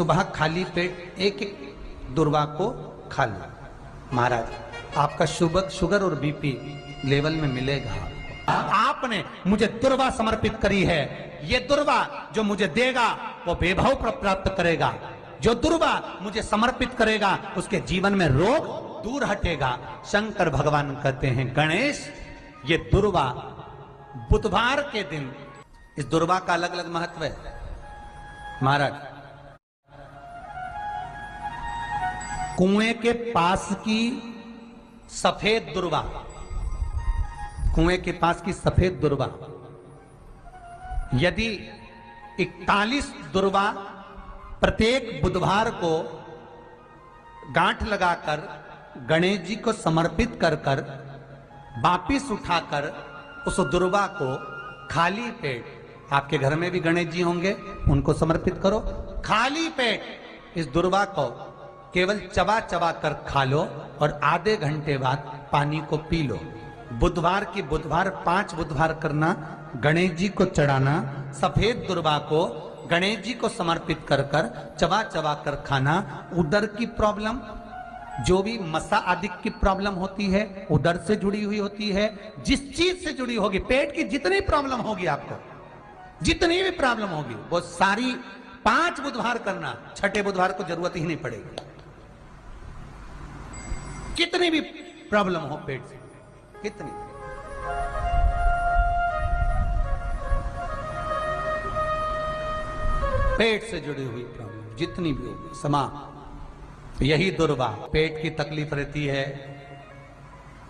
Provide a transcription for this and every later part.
सुबह खाली पेट एक एक दुर्वा को खा लो। महाराज आपका शुगर और बीपी लेवल में मिलेगा। आपने मुझे दुर्वा समर्पित करी है, ये दुर्वा जो मुझे देगा वो वैभव प्राप्त करेगा। जो दुर्वा मुझे समर्पित करेगा उसके जीवन में रोग दूर हटेगा। शंकर भगवान कहते हैं गणेश ये दुर्वा बुधवार के दिन, इस दुर्वा का अलग अलग महत्व है महाराज। कुएं के पास की सफेद दुर्वा, कुएं के पास की सफेद दुर्वा, यदि 41 दुर्वा प्रत्येक बुधवार को गांठ लगाकर गणेश जी को समर्पित कर कर वापिस उठाकर उस दुर्वा को खाली पेट, आपके घर में भी गणेश जी होंगे उनको समर्पित करो, खाली पेट इस दुर्वा को केवल चबा चबा कर खा लो और आधे घंटे बाद पानी को पी लो। बुधवार की बुधवार 5 बुधवार करना, गणेश जी को चढ़ाना, सफेद दुर्वा को गणेश जी को समर्पित कर कर चबा चबा कर खाना। उदर की प्रॉब्लम, जो भी मसा आदि की प्रॉब्लम होती है उदर से जुड़ी हुई होती है, जिस चीज से जुड़ी होगी, पेट की जितनी प्रॉब्लम होगी आपको, जितनी भी प्रॉब्लम होगी वो सारी 5 बुधवार करना, छठे बुधवार को जरूरत ही नहीं पड़ेगी। कितनी भी प्रॉब्लम हो पेट से, कितनी पेट से जुड़ी हुई प्रॉब्लम जितनी भी होगी समाप्त। यही दुर्वा, पेट की तकलीफ रहती है,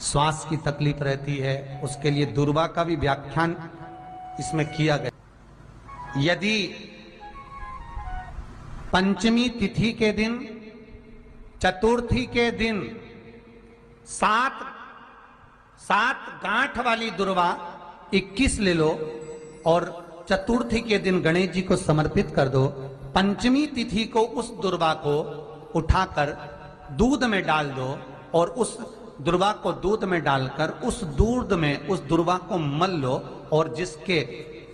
श्वास की तकलीफ रहती है, उसके लिए दुर्वा का भी व्याख्यान इसमें किया गया। यदि पंचमी तिथि के दिन, चतुर्थी के दिन 7 गांठ वाली दुर्वा 21 ले लो और चतुर्थी के दिन गणेश जी को समर्पित कर दो। पंचमी तिथि को उस दुर्वा को उठाकर दूध में डाल दो और उस दुर्वा को दूध में डालकर उस दूध में उस दुर्वा को मल लो, और जिसके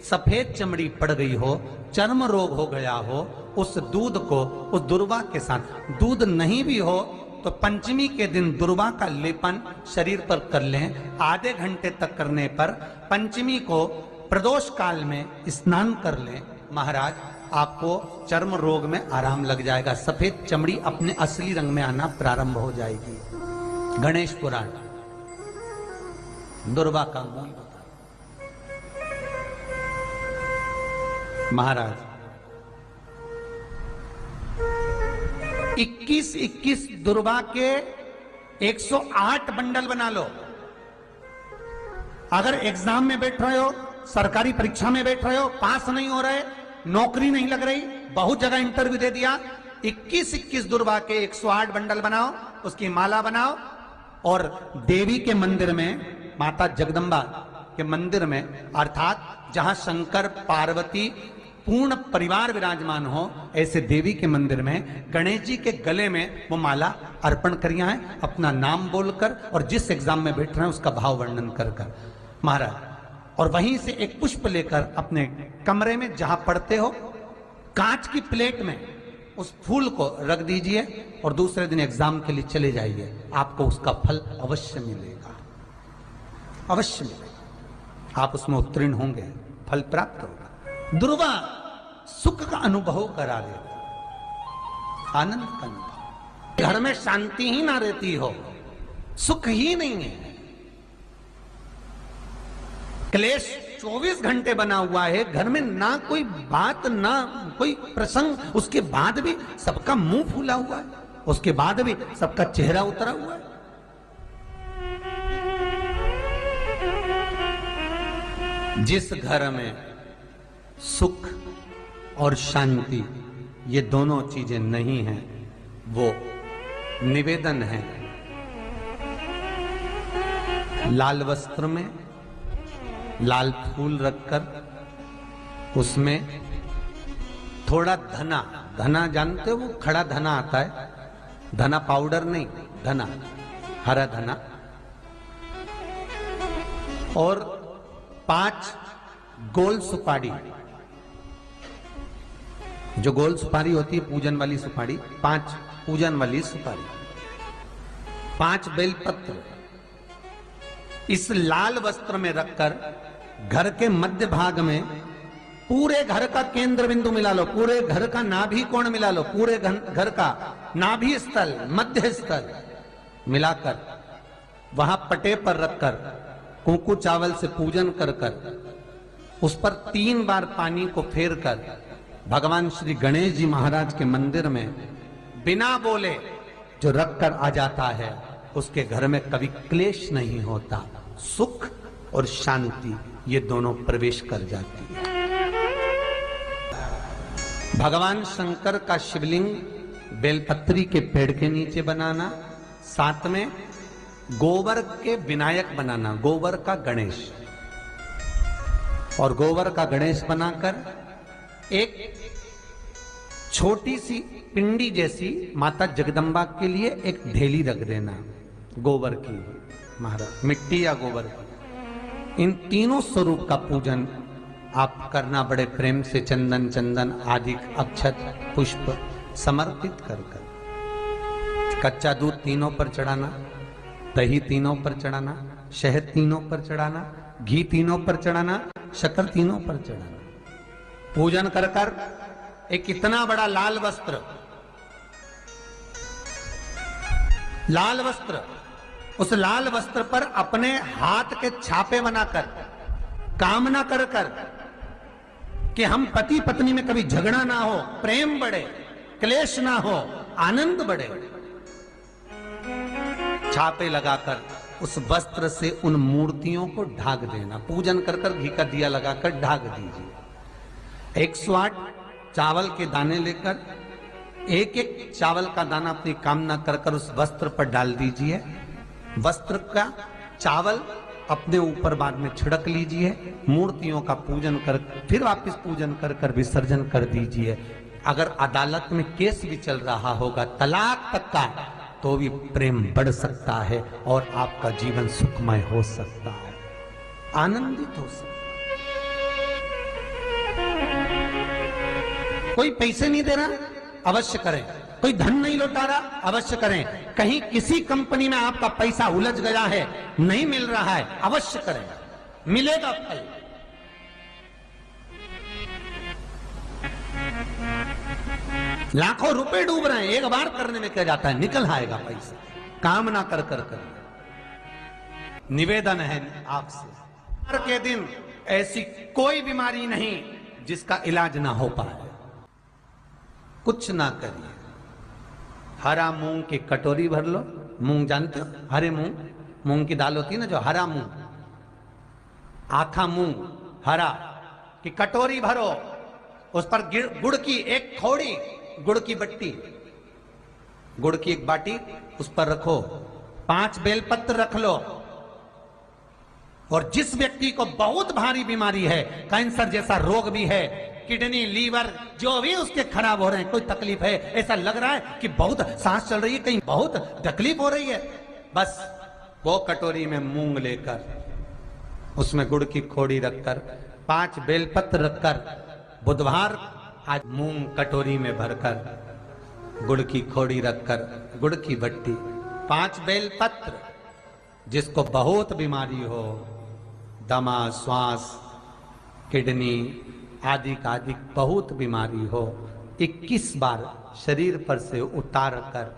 सफेद चमड़ी पड़ गई हो, चर्म रोग हो गया हो, उस दूध को उस दुर्वा के साथ, दूध नहीं भी हो तो पंचमी के दिन दुर्वा का लेपन शरीर पर कर लें। आधे घंटे तक करने पर पंचमी को प्रदोष काल में स्नान कर लें। महाराज आपको चर्म रोग में आराम लग जाएगा, सफेद चमड़ी अपने असली रंग में आना प्रारंभ हो जाएगी। गणेश पुराण दुर्वा का मूल बता। महाराज 21 दुर्वा के 108 बंडल बना लो। अगर एग्जाम में बैठ रहे हो, सरकारी परीक्षा में बैठ रहे हो, पास नहीं हो रहे, नौकरी नहीं लग रही, बहुत जगह इंटरव्यू दे दिया, 21 दुर्वा के 108 बंडल बनाओ, उसकी माला बनाओ और देवी के मंदिर में, माता जगदम्बा के मंदिर में, अर्थात जहां शंकर पार्वती पूर्ण परिवार विराजमान हो, ऐसे देवी के मंदिर में गणेश जी के गले में वो माला अर्पण करिया है, अपना नाम बोलकर और जिस एग्जाम में बैठ रहे हैं उसका भाव वर्णन कर कर महाराज। और वहीं से एक पुष्प लेकर अपने कमरे में जहां पढ़ते हो, कांच की प्लेट में उस फूल को रख दीजिए और दूसरे दिन एग्जाम के लिए चले जाइए, आपको उसका फल अवश्य मिलेगा, अवश्य मिलेगा। आप उसमें उत्तीर्ण होंगे, फल प्राप्त होगा। दुर्वा सुख का अनुभव करा देता, आनंद का अनुभव। घर में शांति ही ना रहती हो, सुख ही नहीं है, क्लेश 24 घंटे बना हुआ है, घर में ना कोई बात ना कोई प्रसंग, उसके बाद भी सबका मुंह फूला हुआ है, उसके बाद भी सबका चेहरा उतरा हुआ है। जिस घर में सुख और शांति ये दोनों चीजें नहीं हैं, वो निवेदन है लाल वस्त्र में लाल फूल रखकर उसमें थोड़ा धना, धना जानते हो, वो खड़ा धना आता है, धना पाउडर नहीं, धना, हरा धना, और 5 गोल सुपारी, जो गोल सुपारी होती है पूजन वाली सुपारी, 5 पूजन वाली सुपारी, 5 बेलपत्र इस लाल वस्त्र में रखकर घर के मध्य भाग में पूरे घर का केंद्र बिंदु मिला लो, पूरे घर का नाभि कोण मिला लो, पूरे घर का नाभि स्थल, मध्य स्थल मिलाकर वहां पटे पर रखकर कुंकू चावल से पूजन कर उस पर 3 बार पानी को फेर कर भगवान श्री गणेश जी महाराज के मंदिर में बिना बोले जो रखकर आ जाता है, उसके घर में कभी क्लेश नहीं होता, सुख और शांति ये दोनों प्रवेश कर जाती है। भगवान शंकर का शिवलिंग बेलपत्री के पेड़ के नीचे बनाना, साथ में गोबर के विनायक बनाना, गोबर का गणेश, और गोबर का गणेश बनाकर एक छोटी सी पिंडी जैसी माता जगदम्बा के लिए एक ढेली रख देना, गोबर की, महाराज मिट्टी या गोबर। इन तीनों स्वरूप का पूजन आप करना बड़े प्रेम से, चंदन चंदन आदि अक्षत पुष्प समर्पित कर कच्चा दूध तीनों पर चढ़ाना, दही तीनों पर चढ़ाना, शहद तीनों पर चढ़ाना, घी तीनों पर चढ़ाना, शक्कर तीनों पर चढ़ाना। पूजन कर कर एक इतना बड़ा लाल वस्त्र, लाल वस्त्र, उस लाल वस्त्र पर अपने हाथ के छापे बनाकर कामना कर कर कि हम पति पत्नी में कभी झगड़ा ना हो, प्रेम बढ़े, क्लेश ना हो, आनंद बढ़े, छापे लगाकर उस वस्त्र से उन मूर्तियों को ढाक देना। पूजन कर कर घी का दिया लगाकर ढाक दीजिए। 108 चावल के दाने लेकर एक एक चावल का दाना अपनी कामना कर कर उस वस्त्र पर डाल दीजिए। वस्त्र का चावल अपने ऊपर बाद में छिड़क लीजिए। मूर्तियों का पूजन कर फिर वापस पूजन कर कर विसर्जन कर दीजिए। अगर अदालत में केस भी चल रहा होगा तलाक तक का, तो भी प्रेम बढ़ सकता है और आपका जीवन सुखमय हो सकता है, आनंदित हो सकता है। कोई पैसे नहीं दे रहा, अवश्य करें। कोई धन नहीं लौटा रहा, अवश्य करें। कहीं किसी कंपनी में आपका पैसा उलझ गया है, नहीं मिल रहा है, अवश्य करें, मिलेगा फल। लाखों रुपए डूब रहे हैं, एक बार करने में क्या जाता है, निकल आएगा पैसा। कामना कर कर कर निवेदन है आपसे, हर के दिन ऐसी कोई बीमारी नहीं जिसका इलाज ना हो पाए। कुछ ना करिए, हरा मूंग की कटोरी भर लो। मूंग जानते हो, हरे मूंग, मूंग की दाल होती है ना जो, हरा मूंग, आखा मूंग हरा की कटोरी भरो, उस पर गुड़ की एक थोड़ी, गुड़ की बट्टी, गुड़ की एक बाटी उस पर रखो, 5 बेलपत्र रख लो। और जिस व्यक्ति को बहुत भारी बीमारी है, कैंसर जैसा रोग भी है, किडनी लीवर जो भी उसके खराब हो रहे हैं, कोई तकलीफ है, ऐसा लग रहा है कि बहुत सांस चल रही है, कहीं बहुत तकलीफ हो रही है, बस वो कटोरी में मूंग लेकर उसमें गुड़ की खोड़ी रखकर 5 बेलपत्र रखकर, बुधवार आज मूंग कटोरी में भरकर, गुड़ की खोड़ी रखकर, गुड़ की बट्टी, 5 बेलपत्र। जिसको बहुत बीमारी हो, दमा, श्वास, किडनी आदि का आदि बहुत बीमारी हो, 21 बार शरीर पर से उतार कर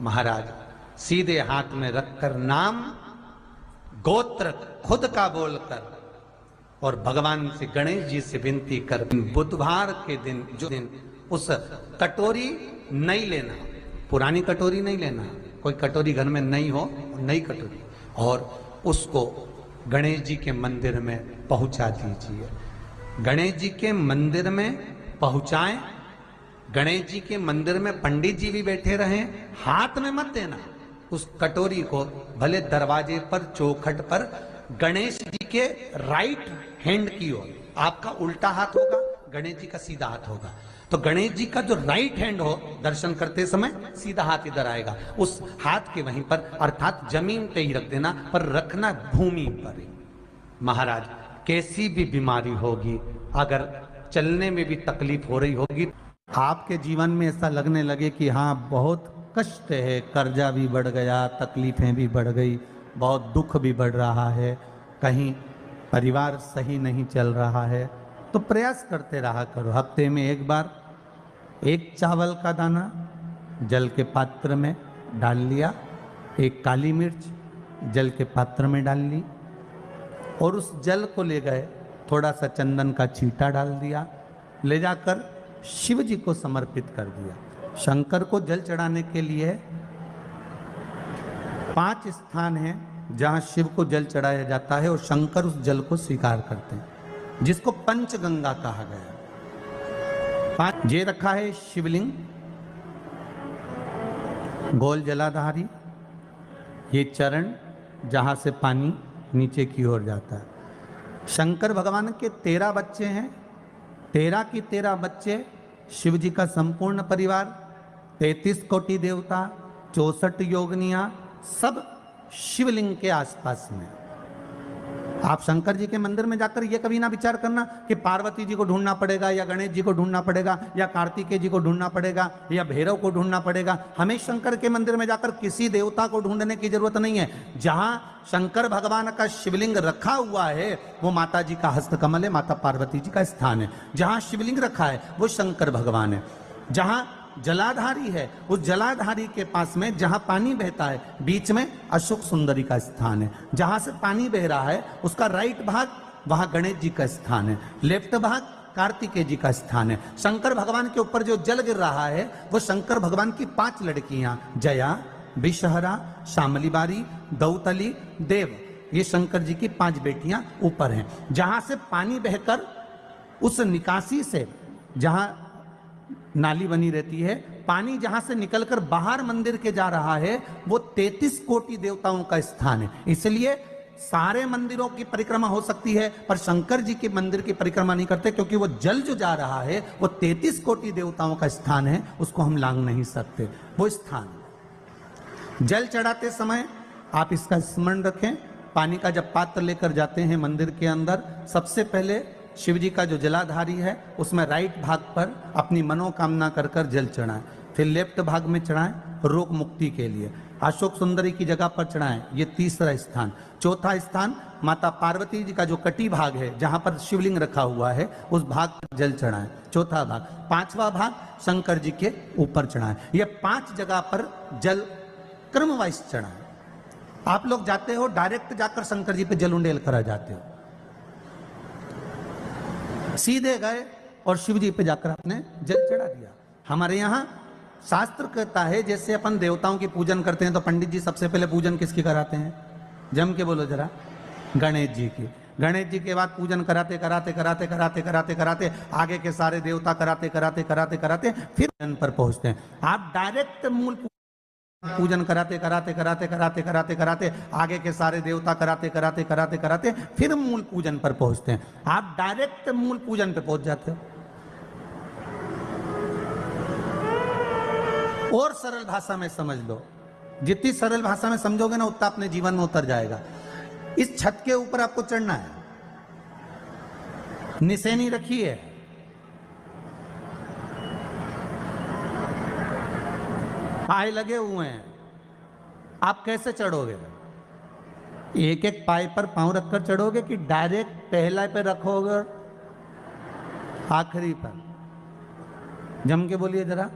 महाराज सीधे हाथ में रखकर नाम गोत्र खुद का बोलकर और भगवान से गणेश जी से विनती कर, बुधवार के दिन जो दिन उस कटोरी नहीं लेना, पुरानी कटोरी नहीं लेना, कोई कटोरी घर में नहीं हो, नई कटोरी, और उसको गणेश जी के मंदिर में पहुंचा दीजिए। गणेश जी के मंदिर में पहुंचाएं, गणेश जी के मंदिर में पंडित जी भी बैठे रहें, हाथ में मत देना उस कटोरी को, भले दरवाजे पर चौखट पर गणेश जी के राइट हैंड की ओर, आपका उल्टा हाथ होगा, गणेश जी का सीधा हाथ होगा, तो गणेश जी का जो राइट हैंड हो, दर्शन करते समय सीधा हाथ इधर आएगा, उस हाथ के वहीं पर, अर्थात जमीन पे ही रख देना, पर रखना भूमि पर ही। महाराज कैसी भी बीमारी होगी, अगर चलने में भी तकलीफ हो रही होगी, आपके जीवन में ऐसा लगने लगे कि हाँ बहुत कष्ट है, कर्जा भी बढ़ गया, तकलीफें भी बढ़ गई, बहुत दुख भी बढ़ रहा है, कहीं परिवार सही नहीं चल रहा है, तो प्रयास करते रहा करो। हफ्ते में एक बार एक चावल का दाना जल के पात्र में डाल लिया, एक काली मिर्च जल के पात्र में डाल ली और उस जल को ले गए, थोड़ा सा चंदन का छींटा डाल दिया, ले जाकर शिव जी को समर्पित कर दिया। शंकर को जल चढ़ाने के लिए 5 स्थान हैं जहां शिव को जल चढ़ाया जाता है और शंकर उस जल को स्वीकार करते हैं, जिसको पंचगंगा कहा गया। 5 ये रखा है शिवलिंग, गोल जलाधारी, ये चरण जहां से पानी नीचे की ओर जाता है। शंकर भगवान के 13 बच्चे हैं, 13 की 13 बच्चे, शिव जी का संपूर्ण परिवार, 33 कोटि देवता, 64 योगनियां, सब शिवलिंग के आसपास में। आप शंकर जी के मंदिर में जाकर ये कभी ना विचार करना कि पार्वती जी को ढूंढना पड़ेगा या गणेश जी को ढूंढना पड़ेगा या कार्तिकेय जी को ढूंढना पड़ेगा या भैरव को ढूंढना पड़ेगा। हमें शंकर के मंदिर में जाकर किसी देवता को ढूंढने की जरूरत नहीं है। जहां शंकर भगवान का शिवलिंग रखा हुआ है वो माता जी का हस्तकमल है, माता पार्वती जी का स्थान है। जहां शिवलिंग रखा है वो शंकर भगवान है। जहां जलाधारी है उस जलाधारी के पास में जहां पानी बहता है बीच में अशोक सुंदरी का स्थान है। जहां से पानी बह रहा है उसका राइट भाग वहां गणेश जी का स्थान है, लेफ्ट भाग कार्तिकेय जी का स्थान है। शंकर भगवान के ऊपर जो जल गिर रहा है वो शंकर भगवान की 5 लड़कियां जया, विषहरा, शामली बारी, दौतली, देव, ये शंकर जी की 5 बेटियां ऊपर हैं। जहां से पानी बहकर उस निकासी से, जहां नाली बनी रहती है, पानी जहां से निकलकर बाहर मंदिर के जा रहा है वो 33 कोटि देवताओं का स्थान है। इसलिए सारे मंदिरों की परिक्रमा हो सकती है पर शंकर जी के मंदिर की परिक्रमा नहीं करते, क्योंकि वो जल जो जा रहा है वो 33 कोटि देवताओं का स्थान है, उसको हम लांघ नहीं सकते। वो स्थान जल चढ़ाते समय आप इसका स्मरण रखें। पानी का जब पात्र लेकर जाते हैं मंदिर के अंदर, सबसे पहले शिव जी का जो जलाधारी है उसमें राइट भाग पर अपनी मनोकामना कर कर जल चढ़ाएं, फिर लेफ्ट भाग में चढ़ाएं रोग मुक्ति के लिए। अशोक सुंदरी की जगह पर चढ़ाएं, ये तीसरा स्थान। चौथा स्थान माता पार्वती जी का जो कटी भाग है जहां पर शिवलिंग रखा हुआ है उस भाग पर जल चढ़ाएं, चौथा भाग। 5वां भाग शंकर जी के ऊपर चढ़ाएं। ये 5 जगह पर जल क्रमवाइज चढ़ाएं। आप लोग जाते हो डायरेक्ट जाकर शंकर जी पे जल उंडेल करा जाते हो, सीधे गए और शिव जी पे जाकर आपने जल चढ़ा दिया। हमारे यहाँ शास्त्र कहता है जैसे अपन देवताओं की पूजन करते हैं तो पंडित जी सबसे पहले पूजन किसकी कराते हैं? जम के बोलो जरा, गणेश जी की। गणेश जी के बाद पूजन कराते कराते कराते कराते कराते कराते आगे के सारे देवता कराते कराते कराते कराते फिर जन पर पहुंचते हैं। आप डायरेक्ट मूल पूजन कराते कराते कराते कराते कराते कराते आगे के सारे देवता कराते कराते कराते कराते फिर मूल पूजन पर पहुंचते हैं। आप डायरेक्ट मूल पूजन पे पहुंच जाते हो। और सरल भाषा में समझ लो, जितनी सरल भाषा में समझोगे ना उतना अपने जीवन में उतर जाएगा। इस छत के ऊपर आपको चढ़ना है, निशानी रखी है, पाए लगे हुए हैं, आप कैसे चढ़ोगे? एक एक पाए पर पांव रखकर चढ़ोगे कि डायरेक्ट पहला पे रखोगे आखिरी पर? जम के बोलिए जरा,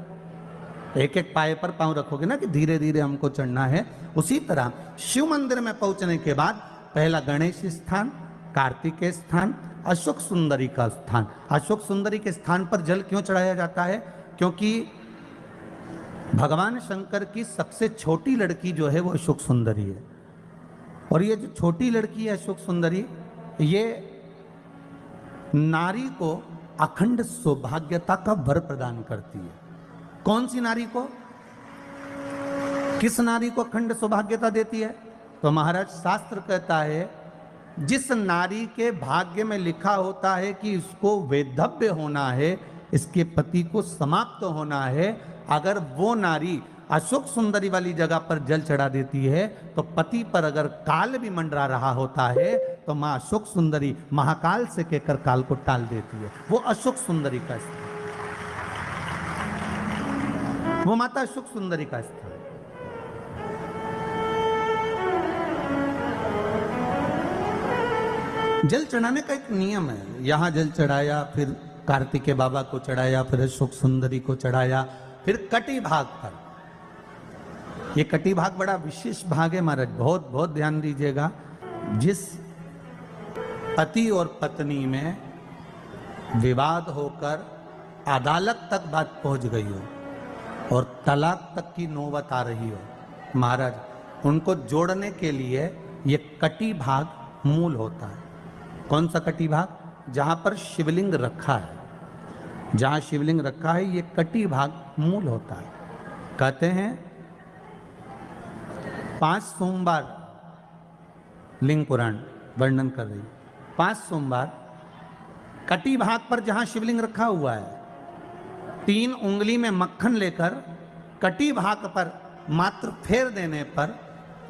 एक एक पाए पर पांव रखोगे ना कि धीरे धीरे हमको चढ़ना है। उसी तरह शिव मंदिर में पहुंचने के बाद पहला गणेश स्थान, कार्तिकेय स्थान, अशोक सुंदरी का स्थान। अशोक सुंदरी के स्थान पर जल क्यों चढ़ाया जाता है? क्योंकि भगवान शंकर की सबसे छोटी लड़की जो है वो अशोक सुंदरी है। और ये जो छोटी लड़की है अशोक सुंदरी, ये नारी को अखंड सौभाग्यता का वर प्रदान करती है। कौन सी नारी को? किस नारी को अखंड सौभाग्यता देती है? तो महाराज शास्त्र कहता है जिस नारी के भाग्य में लिखा होता है कि इसको वैधव्य होना है, इसके पति को समाप्त होना है, अगर वो नारी अशोक सुंदरी वाली जगह पर जल चढ़ा देती है तो पति पर अगर काल भी मंडरा रहा होता है तो मां अशोक सुंदरी महाकाल से कहकर काल को टाल देती है। वो अशोक सुंदरी का स्थान। वो माता सुख सुंदरी का स्थान। जल चढ़ाने का एक नियम है, यहां जल चढ़ाया, फिर कार्तिकेय बाबा को चढ़ाया, फिर सुख सुंदरी को चढ़ाया, फिर कटी भाग पर। ये कटी भाग बड़ा विशेष भाग है महाराज, बहुत बहुत ध्यान दीजिएगा। जिस पति और पत्नी में विवाद होकर अदालत तक बात पहुंच गई हो और तलाक तक की नौबत आ रही हो, महाराज उनको जोड़ने के लिए ये कटी भाग मूल होता है। कौन सा कटी भाग? जहां पर शिवलिंग रखा है, जहां शिवलिंग रखा है ये कटी भाग मूल होता है। कहते हैं 5 सोमवार, लिंग पुराण वर्णन कर रही, 5 सोमवार कटी भाग पर जहां शिवलिंग रखा हुआ है, 3 उंगली में मक्खन लेकर कटी भाग पर मात्र फेर देने पर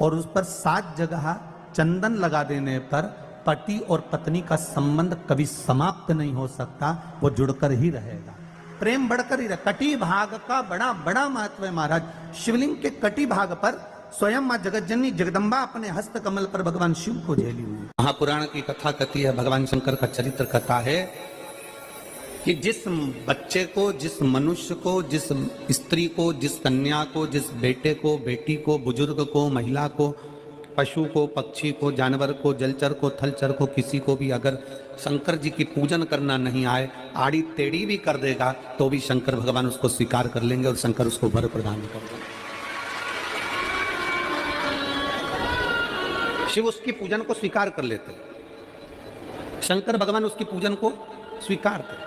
और उस पर 7 जगह चंदन लगा देने पर पति और पत्नी का संबंध कभी समाप्त नहीं हो सकता, वो जुड़कर ही रहेगा, प्रेम बढ़कर ही रहेगा। कटी भाग का बड़ा बड़ा महत्व है महाराज। शिवलिंग के कटी भाग पर स्वयं मां जगतजननी जगदम्बा अपने हस्त कमल पर भगवान शिव को झेली हुई। महापुराण की कथा कहती है, भगवान शंकर का चरित्र कथा है कि जिस बच्चे को, जिस मनुष्य को, जिस स्त्री को, जिस कन्या को, जिस बेटे को, बेटी को, बुजुर्ग को, महिला को, पशु को, पक्षी को, जानवर को, जलचर को, थलचर को, किसी को भी अगर शंकर जी की पूजन करना नहीं आए, आड़ी टेढ़ी भी कर देगा तो भी शंकर भगवान उसको स्वीकार कर लेंगे और शंकर उसको वर प्रदान कर देंगे। शिव उसकी पूजन को स्वीकार कर लेते, शंकर भगवान उसकी पूजन को स्वीकार करते।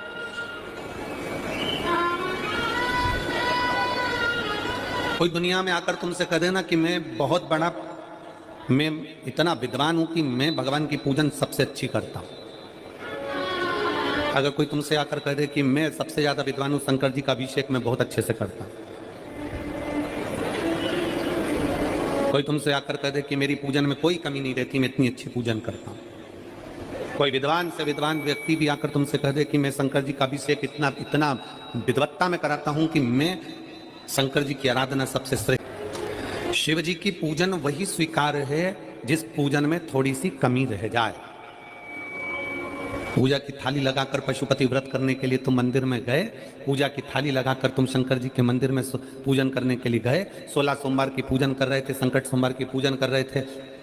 कोई दुनिया में आकर तुमसे कह देना कि मैं इतना विद्वान हूं कि मैं भगवान की पूजन सबसे अच्छी करता हूं। अगर कोई तुमसे आकर कह दे कि मैं सबसे ज्यादा विद्वान हूं, शंकर जी का अभिषेक मैं बहुत अच्छे से करता हूं। कोई तुमसे आकर कह दे कि मेरी पूजन में कोई कमी नहीं रहती, मैं इतनी अच्छी पूजन करता हूं। कोई विद्वान से विद्वान व्यक्ति भी आकर तुमसे कह दे कि मैं शंकर जी का अभिषेक इतना विद्वत्ता में कराता हूं कि मैं शंकर जी की आराधना सबसे श्रेष्ठ। शिव जी की पूजन वही स्वीकार है जिस पूजन में थोड़ी सी कमी रह जाए। पूजा की थाली लगाकर पशुपति व्रत करने के लिए तुम मंदिर में गए, पूजा की थाली लगाकर तुम शंकर जी के मंदिर में पूजन करने के लिए गए, 16 सोमवार की पूजन कर रहे थे, संकट सोमवार की पूजन कर रहे थे,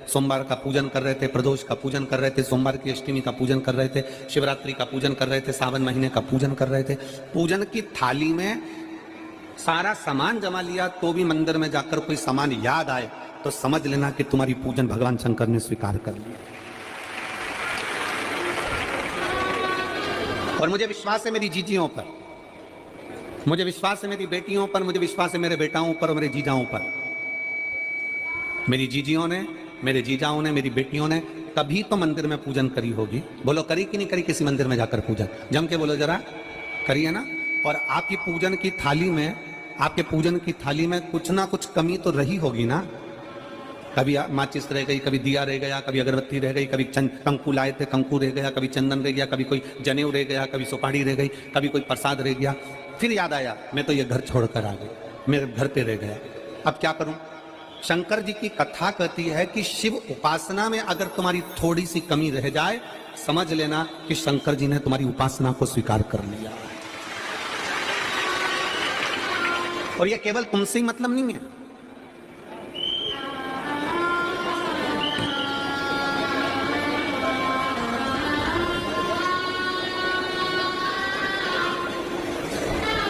सोमवार का पूजन कर रहे थे, प्रदोष का पूजन कर रहे थे, सोमवार की अष्टमी का पूजन कर रहे थे, शिवरात्रि का पूजन कर रहे थे, सावन महीने का पूजन कर रहे थे। पूजन की थाली में सारा सामान जमा लिया तो भी मंदिर में जाकर कोई सामान याद आए तो समझ लेना कि तुम्हारी पूजन भगवान शंकर ने स्वीकार कर लिया। और मुझे विश्वास है मेरी जीजियों पर, मुझे विश्वास है मेरी बेटियों पर, मुझे विश्वास है मेरे बेटाओं पर और मेरे जीजाओं पर। मेरी जीजियों ने, मेरे जीजाओं ने, मेरी बेटियों ने कभी तो मंदिर में पूजन करी होगी। बोलो करी कि नहीं करी किसी मंदिर में जाकर पूजन? जम के बोलो जरा, करी है ना? और आपकी पूजन की थाली में, आपके पूजन की थाली में कुछ ना कुछ कमी तो रही होगी ना। कभी माचिस रह गई, कभी दिया रह गया, कभी अगरबत्ती रह गई, कभी कंकु लाए थे कंकु रह गया, कभी चंदन रह गया, कभी कोई जनेऊ रह गया, कभी सुपारी रह गई, कभी कोई प्रसाद रह गया। फिर याद आया मैं तो ये घर छोड़कर आ गई, मेरे घर पे रह गया, अब क्या करूं? शंकर जी की कथा कहती है कि शिव उपासना में अगर तुम्हारी थोड़ी सी कमी रह जाए, समझ लेना कि शंकर जी ने तुम्हारी उपासना को स्वीकार कर लिया। और यह केवल तुमसे ही मतलब नहीं है,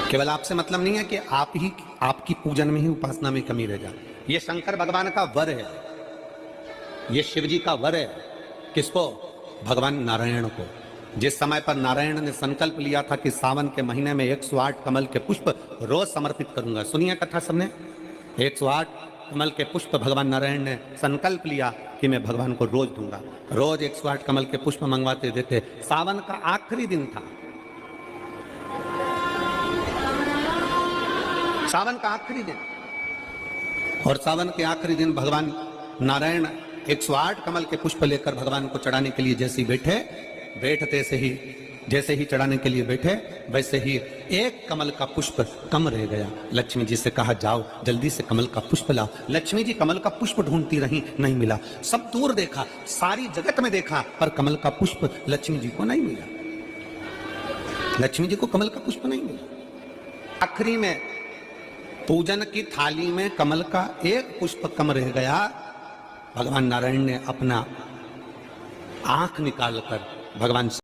केवल आपसे मतलब नहीं है कि आपकी पूजन में ही, उपासना में कमी रह जाए। यह शंकर भगवान का वर है, यह शिव जी का वर है। किसको? भगवान नारायण को। जिस समय पर नारायण ने संकल्प लिया था कि सावन के महीने में 108 कमल के पुष्प रोज समर्पित करूंगा, सुनिए कथा सबने, 108 कमल के पुष्प भगवान नारायण ने संकल्प लिया कि मैं भगवान को रोज दूंगा। रोज 108 कमल के पुष्प मंगवाते देते। सावन का आखिरी दिन था, सावन का आखिरी दिन, और सावन के आखिरी दिन भगवान नारायण 108 कमल के पुष्प लेकर भगवान को चढ़ाने के लिए जैसे ही बैठते से ही जैसे ही चढ़ाने के लिए बैठे वैसे ही एक कमल का पुष्प कम रह गया। लक्ष्मी जी से कहा जाओ जल्दी से कमल का पुष्प लाओ। लक्ष्मी जी कमल का पुष्प ढूंढती रही, नहीं मिला। सब दूर देखा, सारी जगत में देखा, पर कमल का पुष्प लक्ष्मी जी को नहीं मिला। लक्ष्मी जी को कमल का पुष्प नहीं मिला। आखिरी में पूजन की थाली में कमल का एक पुष्प कम रह गया। भगवान नारायण ने अपना आंख निकालकर भगवान